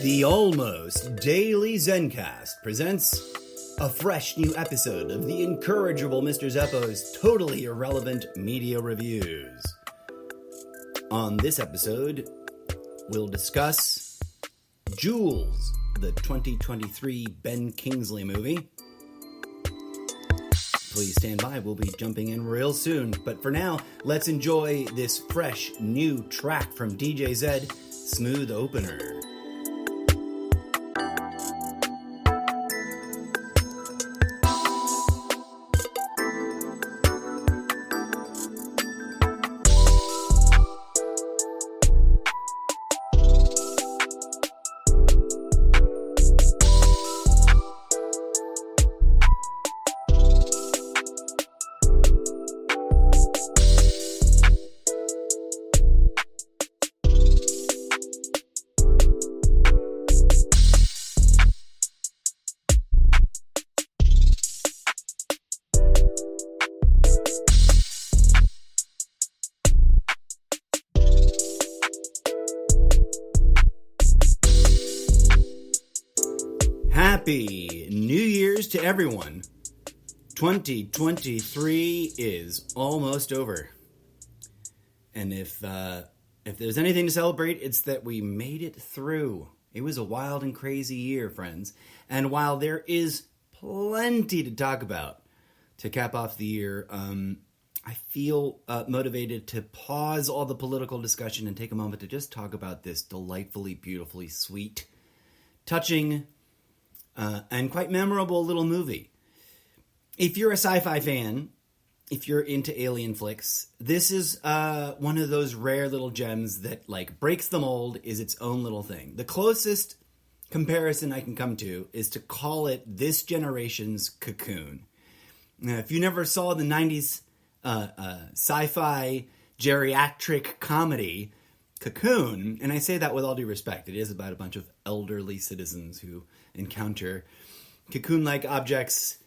The Almost Daily ZenCast presents a fresh new episode of the incorrigible Mr. Zeppo's totally irrelevant media reviews. On this episode, we'll discuss Jules, the 2023 Ben Kingsley movie. Please stand by, we'll be jumping in real soon. But for now, let's enjoy this fresh new track from DJ Zed, Smooth Opener. Happy New Year's to everyone. 2023 is almost over. And if there's anything to celebrate, it's that we made it through. It was a wild and crazy year, friends. And while there is plenty to talk about to cap off the year, I feel motivated to pause all the political discussion and take a moment to just talk about this delightfully, beautifully sweet, touching, and quite memorable little movie. If you're a sci-fi fan, if you're into alien flicks, this is one of those rare little gems that breaks the mold, is its own little thing. The closest comparison I can come to is to call it this generation's Cocoon. Now, if you never saw the 90s sci-fi geriatric comedy Cocoon, and I say that with all due respect, it is about a bunch of elderly citizens who encounter cocoon-like objects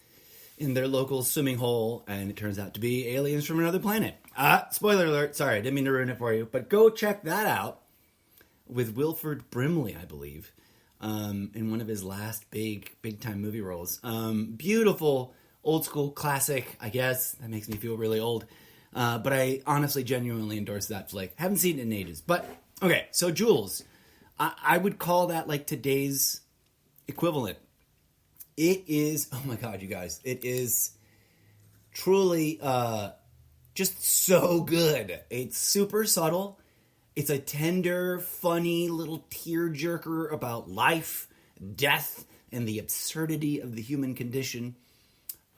in their local swimming hole, and it turns out to be aliens from another planet. Spoiler alert, sorry, I didn't mean to ruin it for you, but go check that out with Wilford Brimley, I believe, in one of his last big-time movie roles. Beautiful, old-school classic, I guess. That makes me feel really old. But I honestly, genuinely endorse that flick. Haven't seen it in ages. But, okay, so Jules. I would call that today's equivalent. It is, oh my god, you guys. It is truly just so good. It's super subtle. It's a tender, funny little tearjerker about life, death, and the absurdity of the human condition.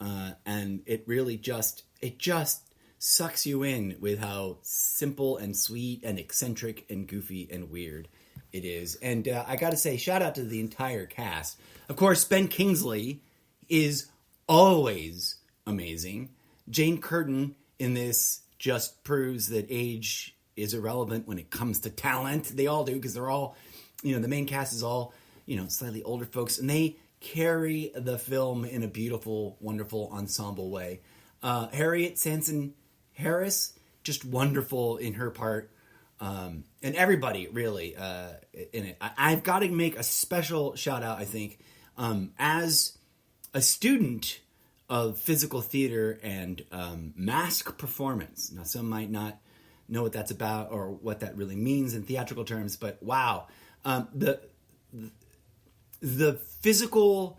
And it really just sucks you in with how simple and sweet and eccentric and goofy and weird it is. And I gotta say, shout out to the entire cast. Of course, Ben Kingsley is always amazing. Jane Curtin in this just proves that age is irrelevant when it comes to talent. They all do, because they're all, the main cast is all, slightly older folks, and they carry the film in a beautiful, wonderful ensemble way. Harriet Sanson Harris, just wonderful in her part, and everybody really in it. I've got to make a special shout out, I think, as a student of physical theater and mask performance. Now, some might not know what that's about or what that really means in theatrical terms, but wow, the physical,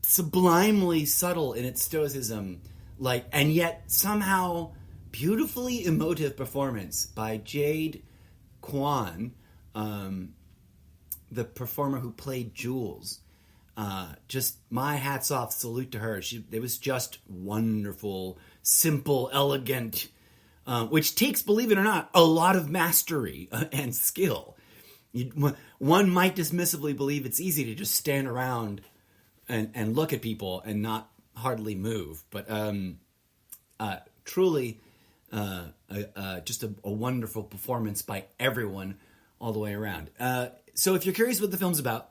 sublimely subtle in its stoicism, and yet somehow beautifully emotive performance by Jade Kwan, the performer who played Jules. Just my hats off, salute to her. It was just wonderful, simple, elegant, which takes, believe it or not, a lot of mastery and skill. One might dismissively believe it's easy to just stand around and look at people and not hardly move, but truly just a wonderful performance by everyone all the way around. So if you're curious what the film's about,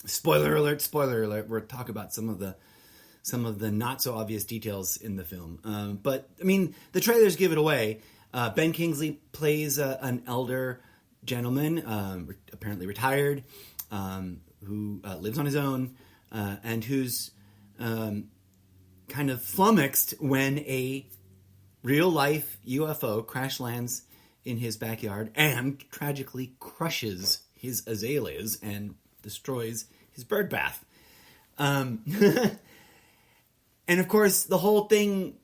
spoiler alert, we're talking about some of the not so obvious details in the film. But I mean, the trailers give it away. Ben Kingsley plays an elder gentleman, apparently retired, who lives on his own, and who's kind of flummoxed when a real-life UFO crash lands in his backyard and tragically crushes his azaleas and destroys his bird bath. And of course, the whole thing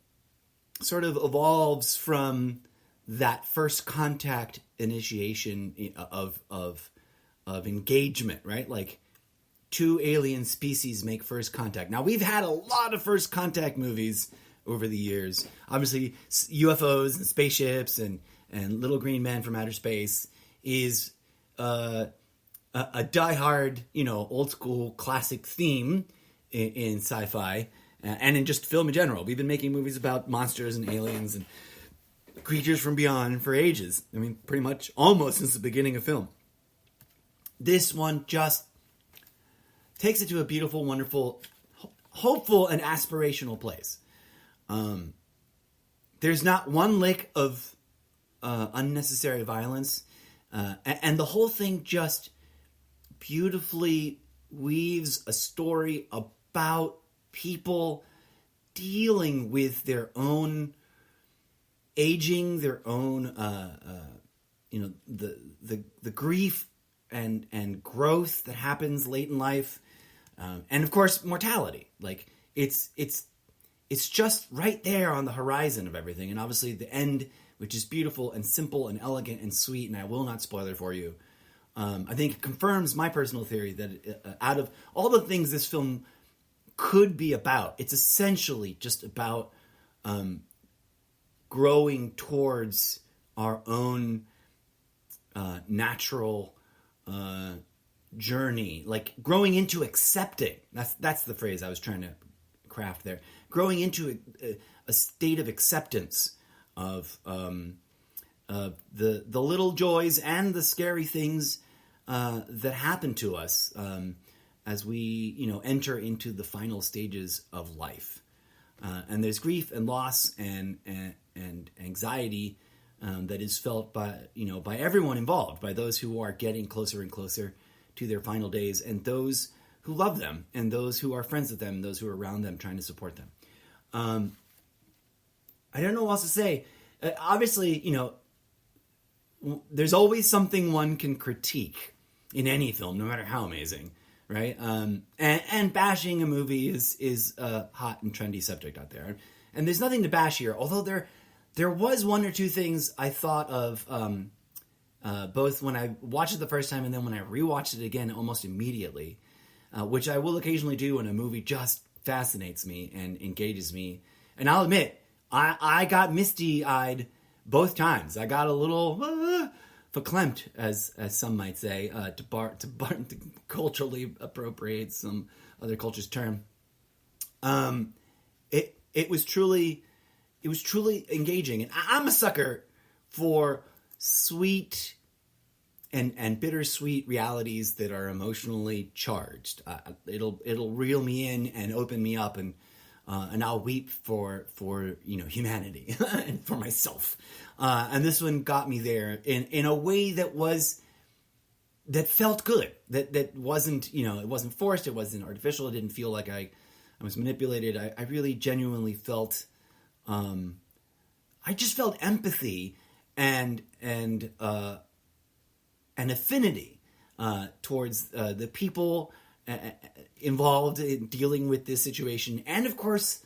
sort of evolves from that first contact initiation of engagement, right? Like, two alien species make first contact. Now, we've had a lot of first contact movies over the years. Obviously, UFOs and spaceships and Little Green Men from Outer Space is a diehard, old school classic theme in sci-fi and in just film in general. We've been making movies about monsters and aliens and creatures from beyond for ages. I mean, pretty much almost since the beginning of film. This one just takes it to a beautiful, wonderful, hopeful, and aspirational place. There's not one lick of unnecessary violence, and the whole thing just beautifully weaves a story about people dealing with their own aging, their own, the grief and growth that happens late in life, and of course mortality. Like it's just right there on the horizon of everything, and obviously the end, which is beautiful and simple and elegant and sweet, and I will not spoil it for you. I think it confirms my personal theory that out of all the things this film could be about, it's essentially just about growing towards our own natural journey, like growing into accepting. That's the phrase I was trying to craft there. Growing into a state of acceptance of the little joys and the scary things that happen to us as we enter into the final stages of life. And there's grief and loss and anxiety that is felt by everyone involved, by those who are getting closer and closer to their final days, and those who love them, and those who are friends with them, those who are around them trying to support them. I don't know what else to say. Obviously, there's always something one can critique in any film, no matter how amazing, right? And bashing a movie is a hot and trendy subject out there. And there's nothing to bash here, although there was one or two things I thought of both when I watched it the first time and then when I rewatched it again almost immediately, which I will occasionally do when a movie just fascinates me and engages me. And I'll admit, I got misty-eyed both times. I got a little verklempt, as some might say, to culturally appropriate some other culture's term. It was truly engaging, and I'm a sucker for sweet and bittersweet realities that are emotionally charged. It'll reel me in and open me up, and I'll weep for humanity and for myself. And this one got me there in a way that felt good. That wasn't it wasn't forced. It wasn't artificial. It didn't feel like I was manipulated. I really genuinely felt. I just felt empathy and an affinity towards the people involved in dealing with this situation, and of course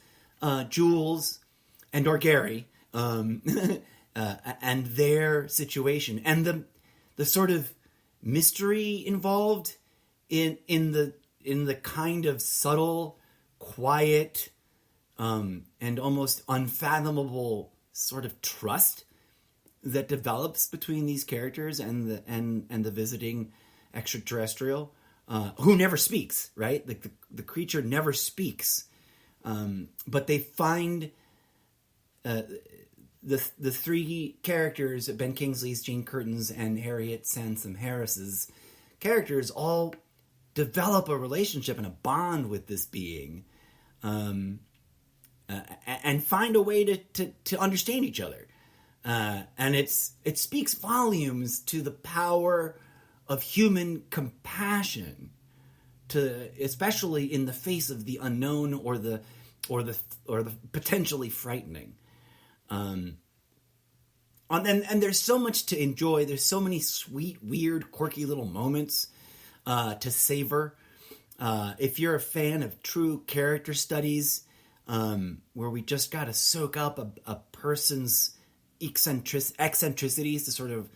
Jules or Gary and their situation, and the sort of mystery involved in the kind of subtle, quiet, and almost unfathomable sort of trust that develops between these characters and the visiting extraterrestrial, who never speaks, right? Like the creature never speaks, but they find the three characters, Ben Kingsley's, Jane Curtin's, and Harriet Sansom Harris's characters, all develop a relationship and a bond with this being, and find a way to understand each other. And it speaks volumes to the power of human compassion, especially in the face of the unknown or the potentially frightening. And there's so much to enjoy. There's so many sweet, weird, quirky little moments to savor. If you're a fan of true character studies, where we just got to soak up a person's eccentricities to sort of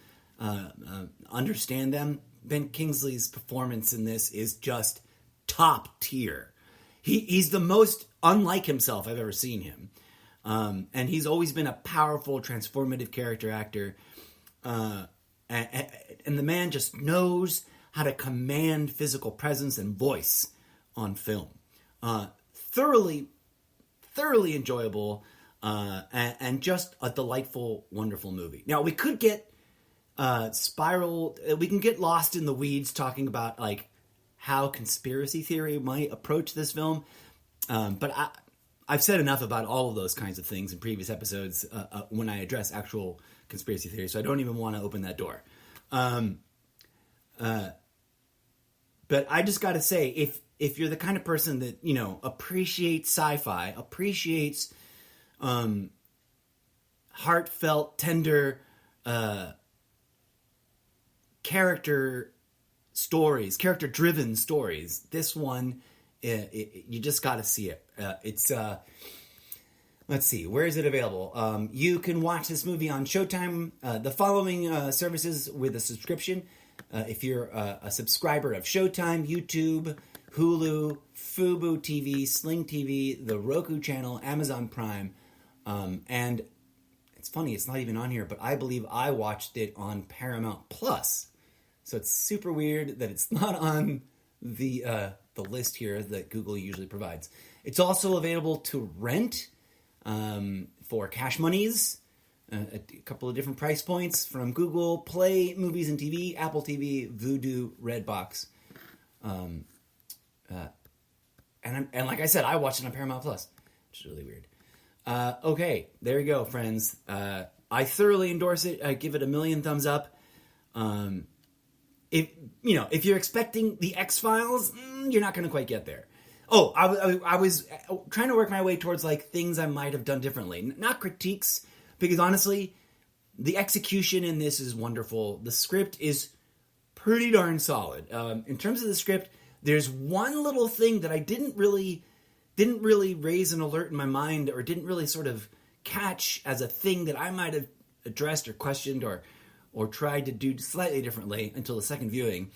understand them, Ben Kingsley's performance in this is just top tier. He's the most unlike himself I've ever seen him. And he's always been a powerful, transformative character actor. And the man just knows how to command physical presence and voice on film. Thoroughly enjoyable, and just a delightful, wonderful movie. Now, we could get we can get lost in the weeds talking about like how conspiracy theory might approach this film. But I've said enough about all of those kinds of things in previous episodes when I address actual conspiracy theories, so I don't even want to open that door. But I just got to say, if you're the kind of person that, appreciates sci-fi, appreciates heartfelt, tender character-driven stories, this one, you just got to see it. Let's see, where is it available? You can watch this movie on Showtime, the following services with a subscription. If you're a subscriber of Showtime, YouTube, Hulu, Fubo TV, Sling TV, the Roku channel, Amazon Prime, and it's funny, it's not even on here, but I believe I watched it on Paramount Plus. So it's super weird that it's not on the list here that Google usually provides. It's also available to rent for cash monies, a couple of different price points from Google Play Movies and TV, Apple TV, Vudu, Redbox. And like I said, I watched it on Paramount Plus, which is really weird. Okay, there you go, friends. I thoroughly endorse it. I give it 1,000,000 thumbs up. If you're expecting the X-Files, you're not going to quite get there. Oh, I was trying to work my way towards like things I might have done differently, not critiques, because honestly, the execution in this is wonderful. The script is pretty darn solid. In terms of the script, there's one little thing that I didn't really raise an alert in my mind, or didn't really sort of catch as a thing that I might have addressed or questioned or tried to do slightly differently until the second viewing,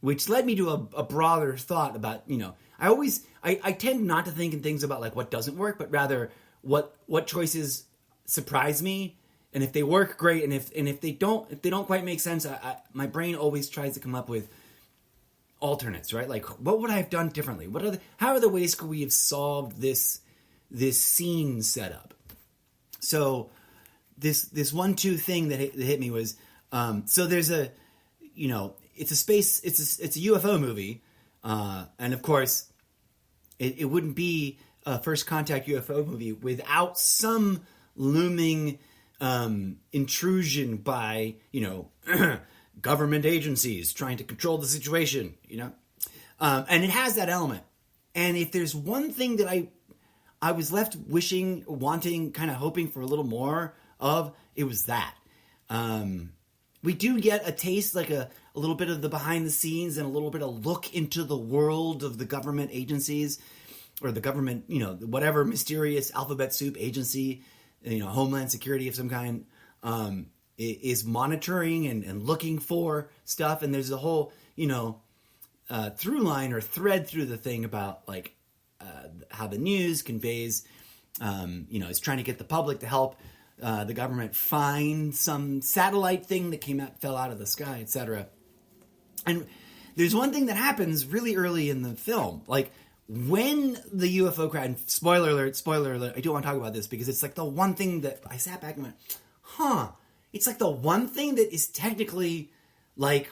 which led me to a broader thought about, I tend not to think in things about like what doesn't work, but rather what choices surprise me, and if they work, great, and if they don't quite make sense, my brain always tries to come up with alternates, right? Like, what would I have done differently? How are the ways could we have solved this scene setup? So this 1-2 thing that hit me was, so there's it's a UFO movie, and of course it wouldn't be a first contact UFO movie without some looming intrusion by government agencies trying to control the situation, and it has that element. And if there's one thing that I was left wishing, wanting, kind of hoping for a little more of, it was that. We do get a taste, like a little bit of the behind the scenes and a little bit of look into the world of the government agencies, or the government, whatever mysterious alphabet soup agency, Homeland Security of some kind, is monitoring and looking for stuff. And there's a whole, through line or thread through the thing about like how the news conveys, is trying to get the public to help the government find some satellite thing that fell out of the sky, etc. And there's one thing that happens really early in the film, like when the UFO crash. And spoiler alert, I do want to talk about this because it's like the one thing that I sat back and went, it's like the one thing that is technically like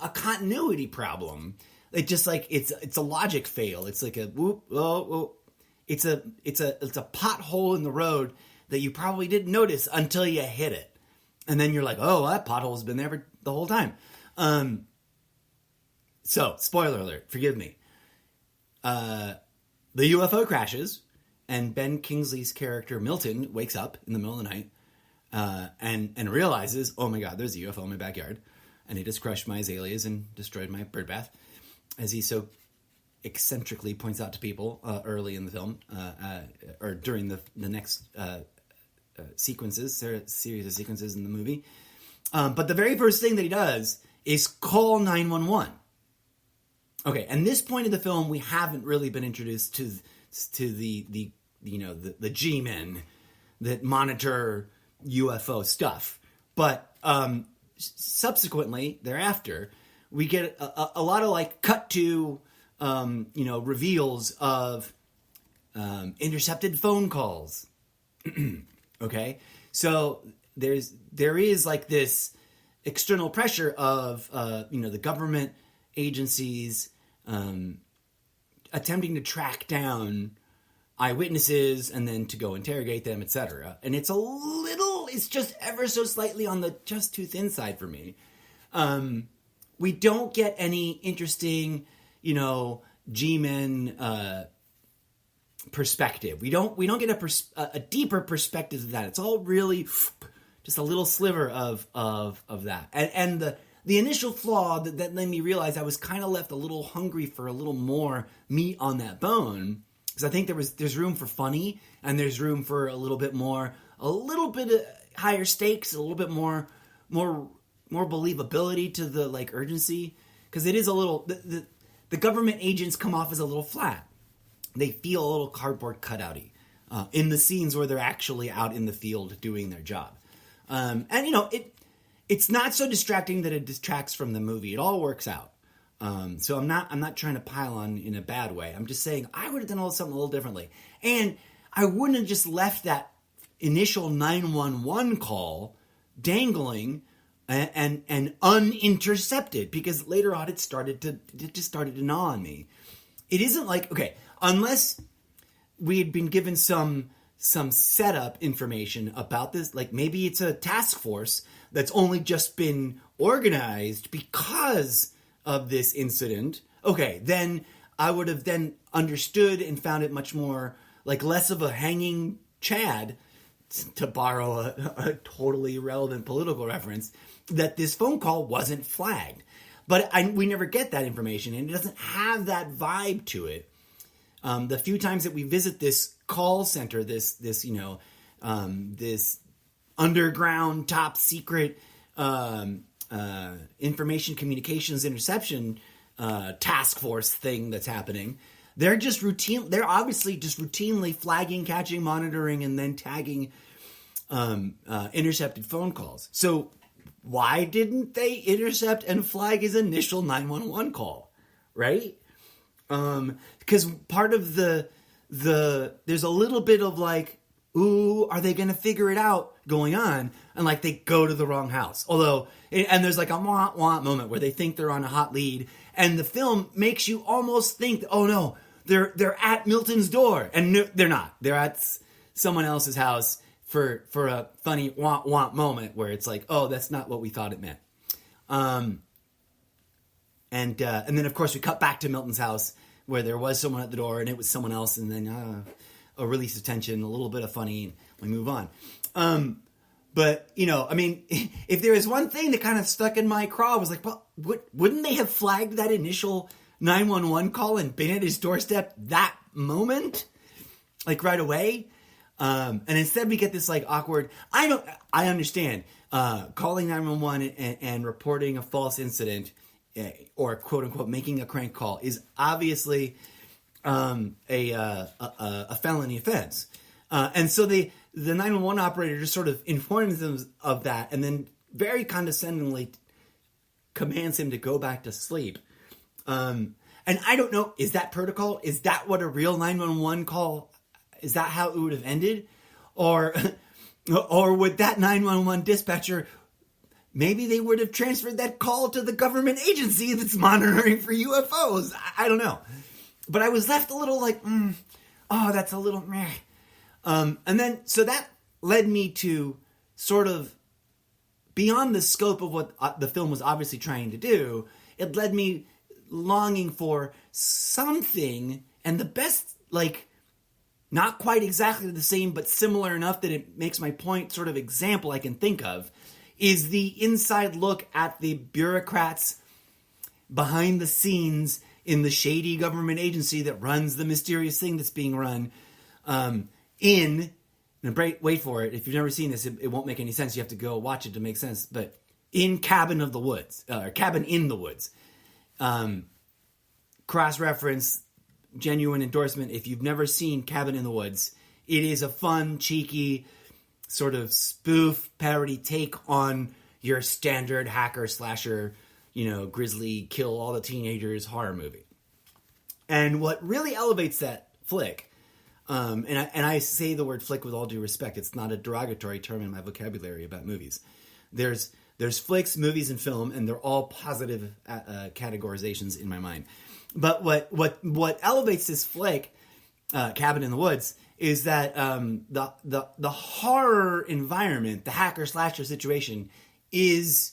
a continuity problem. It just like it's a logic fail. It's like a whoop, it's a pothole in the road that you probably didn't notice until you hit it. And then you're like, oh, that pothole's been there the whole time. So, spoiler alert, forgive me. The UFO crashes, and Ben Kingsley's character, Milton, wakes up in the middle of the night and realizes, oh my God, there's a UFO in my backyard. And it just crushed my azaleas and destroyed my bird bath, as he so eccentrically points out to people early in the film, or during the next series of sequences in the movie. But the very first thing that he does is call 911. Okay, and this point of the film, we haven't really been introduced to the G-men that monitor UFO stuff. But subsequently, thereafter, we get a lot of like cut to reveals of intercepted phone calls. Okay, so there is like this external pressure of the government agencies attempting to track down eyewitnesses and then to go interrogate them, etc. And it's just ever so slightly on the just too thin side for me. We don't get any interesting, G-men perspective. We don't get a deeper perspective of that. It's all really just a little sliver of that. And the initial flaw that made me realize I was kind of left a little hungry for a little more meat on that bone, because I think there's room for funny, and there's room for a little bit of higher stakes, a little bit more believability to the like urgency, because it is a little the government agents come off as a little flat. They feel a little cardboard cutouty in the scenes where they're actually out in the field doing their job, It's not so distracting that it distracts from the movie. It all works out. So I'm not trying to pile on in a bad way. I'm just saying I would have done something a little differently. And I wouldn't have just left that initial 911 call dangling and unintercepted, because later on it just started to gnaw on me. It isn't like, okay, unless we had been given some setup information about this, like maybe it's a task force that's only just been organized because of this incident. Okay, then I would have then understood and found it much more like less of a hanging Chad, to borrow a totally irrelevant political reference, that this phone call wasn't flagged. But we never get that information, and it doesn't have that vibe to it. The few times that we visit this call center, this underground top secret information communications interception task force thing that's happening, they're obviously just routinely flagging, catching, monitoring, and then tagging intercepted phone calls. So why didn't they intercept and flag his initial 911 call, right? Because part of there's a little bit of like, ooh, are they going to figure it out going on? And like they go to the wrong house. And there's like a wah-wah moment where they think they're on a hot lead, and the film makes you almost think, oh no, they're at Milton's door. And no, they're not. They're at someone else's house for a funny wah-wah moment where it's like, oh, that's not what we thought it meant. And then of course we cut back to Milton's house where there was someone at the door and it was someone else, and then a release of tension, a little bit of funny, and we move on. But if there was one thing that kind of stuck in my craw, was like, well, wouldn't they have flagged that initial 911 call and been at his doorstep that moment, like right away? And instead we get this like awkward. I understand calling 911 and reporting a false incident, or quote unquote making a crank call, is obviously a felony offense. And so the 911 operator just sort of informs them of that, and then very condescendingly commands him to go back to sleep. And I don't know, is that protocol? Is that what a real 911 call, is that how it would have ended? Or would that 911 dispatcher, maybe they would have transferred that call to the government agency that's monitoring for UFOs? I don't know. But I was left a little like, that's a little meh. And then, so that led me to sort of, beyond the scope of what the film was obviously trying to do, it led me longing for something, and the best, like, not quite exactly the same, but similar enough that it makes my point sort of example I can think of, is the inside look at the bureaucrats behind the scenes in the shady government agency that runs the mysterious thing that's being run in, and wait for it, if you've never seen this, it won't make any sense, you have to go watch it to make sense, but in Cabin in the Woods, cross-reference, genuine endorsement, if you've never seen Cabin in the Woods, it is a fun, cheeky, sort of spoof, parody take on your standard hacker slasher, grisly, kill all the teenagers horror movie. And what really elevates that flick, and I say the word flick with all due respect, it's not a derogatory term in my vocabulary about movies. There's flicks, movies, and film, and they're all positive categorizations in my mind. But what elevates this flick, Cabin in the Woods, is that the horror environment, the hacker slasher situation, is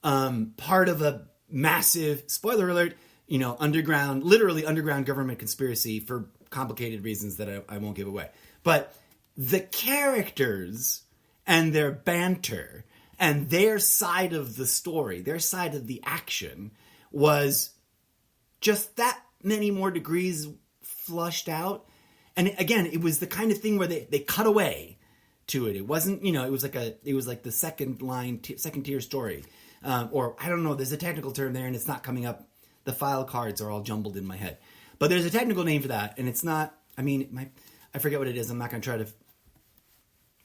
part of a massive, spoiler alert, literally underground government conspiracy for complicated reasons that I won't give away. But the characters and their banter and their side of the story, their side of the action, was just that many more degrees flushed out. And again, it was the kind of thing where they cut away to it. It wasn't, it was like the second tier story. Or I don't know, there's a technical term there and it's not coming up. The file cards are all jumbled in my head. But there's a technical name for that, and it's not, I forget what it is. I'm not going to try to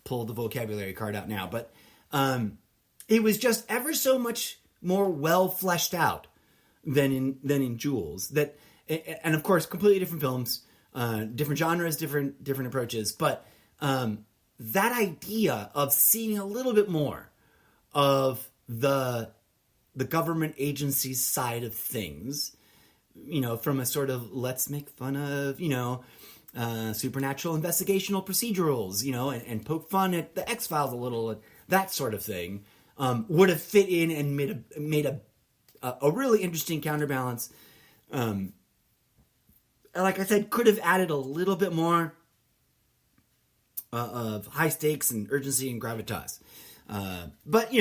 pull the vocabulary card out now. But it was just ever so much more well fleshed out than in Jules. That, and of course, completely different films, different genres, different approaches. But that idea of seeing a little bit more of the government agency's side of things, from a sort of let's make fun of, supernatural investigational procedurals, and poke fun at the X-Files a little, that sort of thing, would have fit in and made a really interesting counterbalance. Like I said, could have added a little bit more of high stakes and urgency and gravitas. But,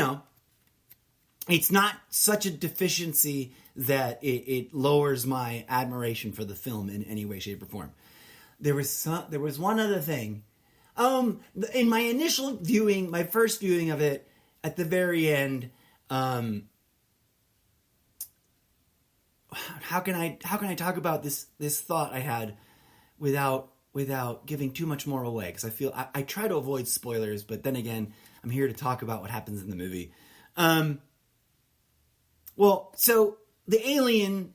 it's not such a deficiency that it lowers my admiration for the film in any way, shape, or form. There was one other thing. In my initial viewing, my first viewing of it, at the very end, how can I talk about this thought I had without giving too much more away? Because I feel I try to avoid spoilers, but then again, I'm here to talk about what happens in the movie. Well, so the alien,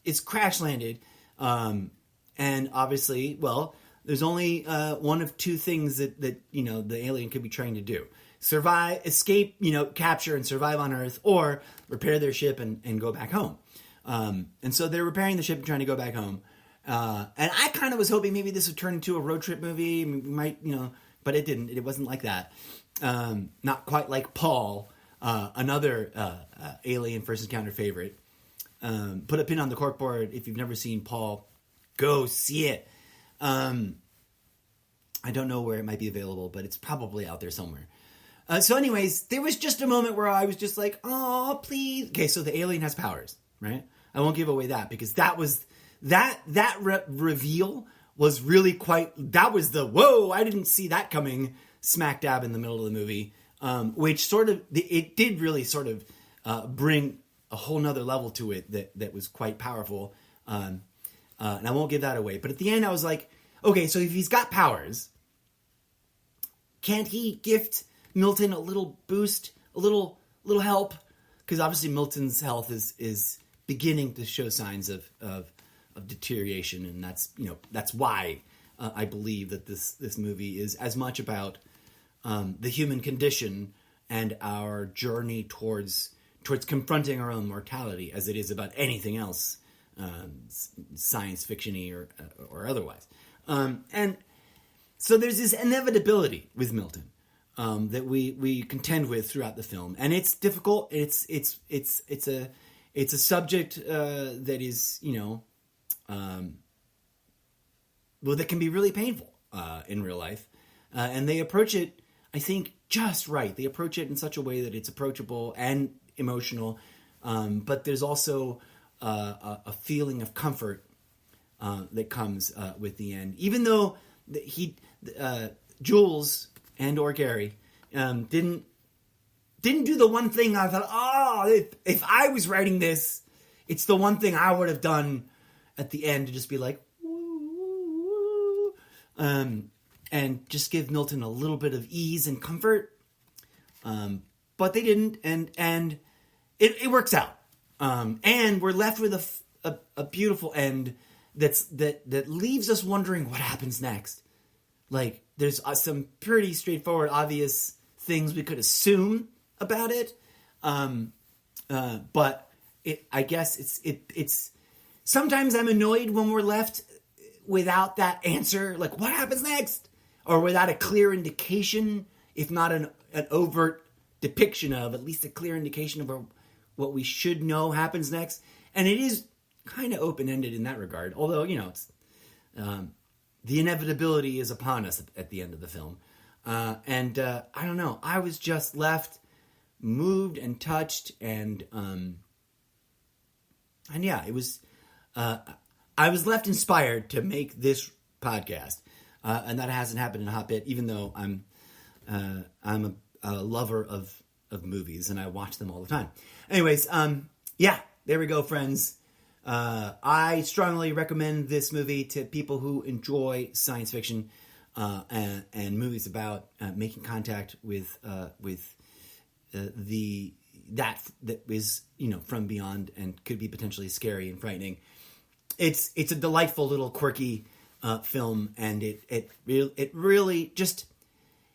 is crash landed, and obviously, well, there's only one of two things that the alien could be trying to do: survive, escape, capture and survive on Earth, or repair their ship and go back home. And so they're repairing the ship and trying to go back home. And I kind of was hoping maybe this would turn into a road trip movie. We might, but it didn't. It wasn't like that. Not quite like Paul. Another Alien First Encounter favorite. Put a pin on the corkboard if you've never seen Paul. Go see it. I don't know where it might be available, but it's probably out there somewhere. So anyways, there was just a moment where I was just like, oh, please. Okay, so the alien has powers, right? I won't give away that because that was... That reveal was really that was the, whoa, I didn't see that coming smack dab in the middle of the movie. Which sort of, it did really sort of bring a whole nother level to it that was quite powerful. And I won't give that away. But at the end I was like, okay, so if he's got powers, can't he gift Milton a little boost, a little help? Because obviously Milton's health is beginning to show signs of deterioration. And that's why I believe that this movie is as much about the human condition and our journey towards confronting our own mortality as it is about anything else, science fiction-y or otherwise. And So there's this inevitability with Milton that we contend with throughout the film, and it's difficult. It's a subject that is that can be really painful in real life, and they approach it, I think, just right. They approach it in such a way that it's approachable and emotional, but there's also a feeling of comfort that comes with the end, even though Jules and or Gary didn't do the one thing I thought, if I was writing this, it's the one thing I would have done at the end, to just be like, woo, and just give Milton a little bit of ease and comfort. But they didn't, and it works out. And we're left with a beautiful end that leaves us wondering what happens next. Like, there's some pretty straightforward, obvious things we could assume about it. But I guess it's sometimes I'm annoyed when we're left without that answer. Like, what happens next? Or without a clear indication, if not an overt depiction of, at least a clear indication of what we should know happens next. And it is kind of open-ended in that regard. Although, it's the inevitability is upon us at the end of the film. And I don't know. I was just left moved and touched, and yeah, it was. I was left inspired to make this podcast, and that hasn't happened in a hot bit. Even though I'm a lover of movies and I watch them all the time. Anyways, yeah, there we go, friends. I strongly recommend this movie to people who enjoy science fiction and movies about making contact with that is from beyond and could be potentially scary and frightening. It's a delightful little quirky film, and it really just,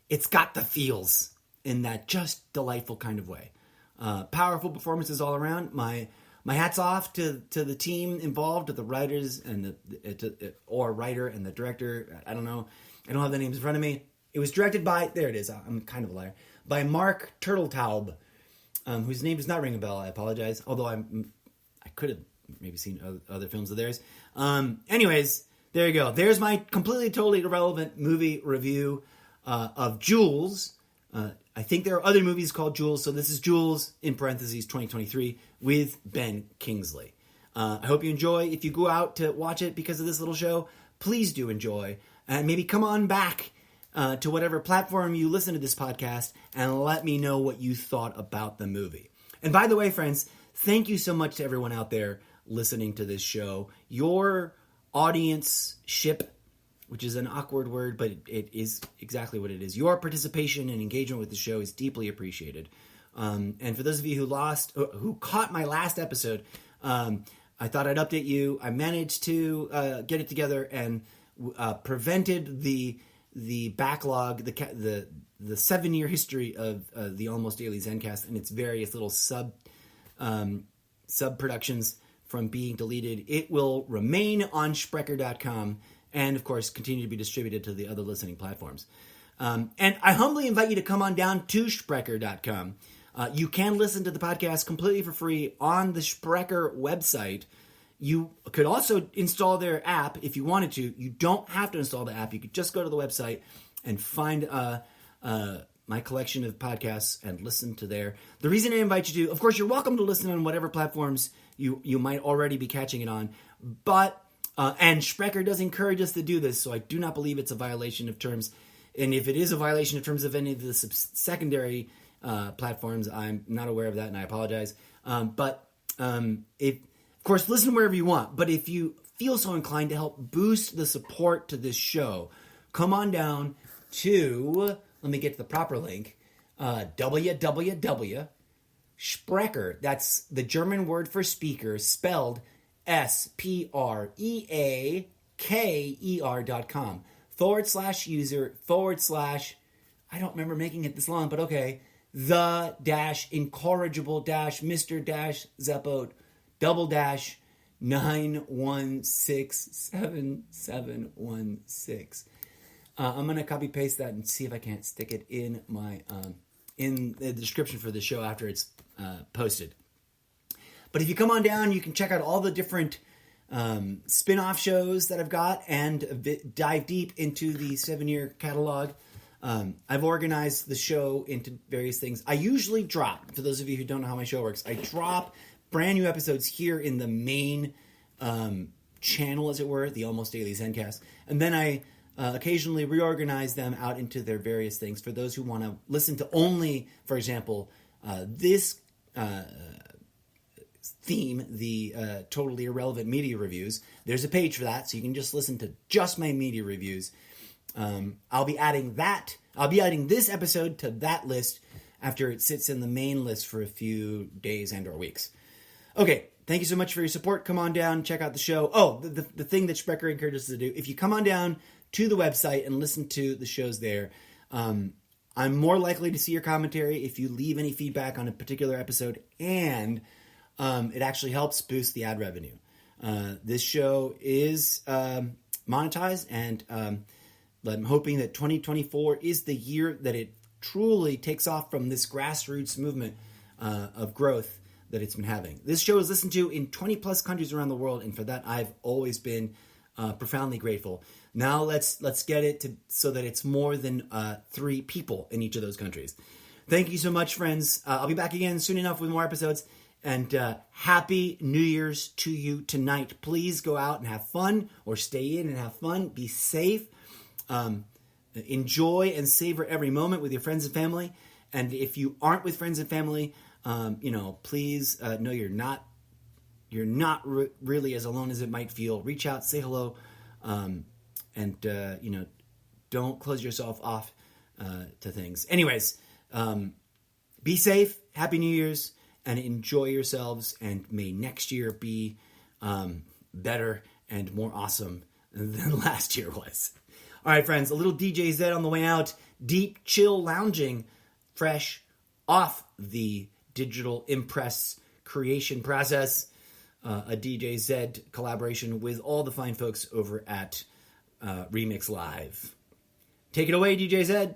it's got the feels in that just delightful kind of way. Powerful performances all around. My hat's off to the team involved, to the writers and or writer and the director. I don't know. I don't have the names in front of me. It was directed by, there it is, I'm kind of a liar, by Mark Turtletaub, whose name does not ring a bell. I apologize. Although I could have maybe seen other films of theirs. Anyways, there you go. There's my completely, totally irrelevant movie review of Jules. I think there are other movies called Jules, so this is Jules, in parentheses, 2023, with Ben Kingsley. I hope you enjoy. If you go out to watch it because of this little show, please do enjoy. And maybe come on back to whatever platform you listen to this podcast and let me know what you thought about the movie. And by the way, friends, thank you so much to everyone out there listening to this show. Your audience ship, which is an awkward word, but it is exactly what it is. Your participation and engagement with the show is deeply appreciated. And for those of you who caught my last episode, I thought I'd update you. I managed to get it together and prevented the backlog, the 7-year history of the Almost Daily ZenCast and its various little sub productions from being deleted. It will remain on Sprecher.com and, of course, continue to be distributed to the other listening platforms. And I humbly invite you to come on down to Sprecher.com. You can listen to the podcast completely for free on the Sprecher website. You could also install their app if you wanted to. You don't have to install the app. You could just go to the website and find my collection of podcasts and listen to there. The reason I invite you to, of course, you're welcome to listen on whatever platforms you might already be catching it on. But, and Sprecher does encourage us to do this, so I do not believe it's a violation of terms. And if it is a violation of terms of any of the secondary platforms, I'm not aware of that, and I apologize. Of course, listen wherever you want, but if you feel so inclined to help boost the support to this show, come on down to, let me get to the proper link, www.Sprecher, that's the German word for speaker, spelled SPREAKER.com, /user/ I don't remember making it this long, but okay, the-incorrigible-Mr-Zeppo /9167716. I'm going to copy paste that and see if I can't stick it in my in the description for the show after it's posted. But if you come on down, you can check out all the different spin-off shows that I've got and dive deep into the 7-year catalog. I've organized the show into various things. I usually drop, for those of you who don't know how my show works, I drop brand new episodes here in the main channel, as it were, the Almost Daily ZenCast. And then I occasionally reorganize them out into their various things. For those who want to listen to only, for example, this theme, the Totally Irrelevant Media Reviews, there's a page for that, so you can just listen to just my media reviews. I'll be adding this episode to that list after it sits in the main list for a few days and or weeks. Okay, thank you so much for your support. Come on down, check out the show. Oh, the thing that Sprecher encourages us to do, if you come on down to the website and listen to the shows there, I'm more likely to see your commentary if you leave any feedback on a particular episode, and it actually helps boost the ad revenue. This show is monetized, and I'm hoping that 2024 is the year that it truly takes off from this grassroots movement of growth that it's been having. This show is listened to in 20 plus countries around the world, and for that I've always been profoundly grateful. Now let's get it to so that it's more than 3 people in each of those countries. Thank you so much, friends. I'll be back again soon enough with more episodes. And Happy New Year's to you tonight. Please go out and have fun, or stay in and have fun. Be safe. Enjoy and savor every moment with your friends and family. And if you aren't with friends and family, please know you're not really as alone as it might feel. Reach out, say hello, and don't close yourself off to things. Anyways, be safe. Happy New Year's. And enjoy yourselves, and may next year be better and more awesome than last year was. All right, friends, a little DJ Z on the way out. Deep, chill lounging, fresh off the digital impress creation process. A DJ Z collaboration with all the fine folks over at Remix Live. Take it away, DJ Z.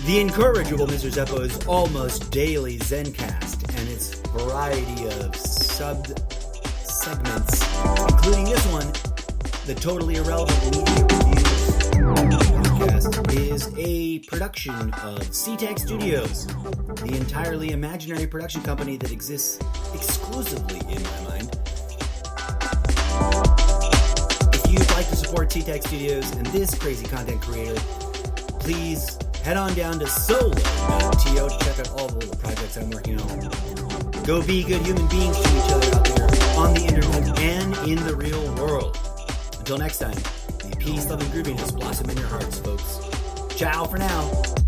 The incorrigible Mr. Zeppo's Almost Daily ZenCast and its variety of sub-segments, including this one, the Totally Irrelevant Media Reviews podcast, is a production of CTech Studios, the entirely imaginary production company that exists exclusively in my mind. If you'd like to support CTech Studios and this crazy content creator, please head on down to solo.to to check out all the little projects I'm working on. Go be good human beings to each other out there on the internet and in the real world. Until next time, may peace, love, and grooviness blossom in your hearts, folks. Ciao for now.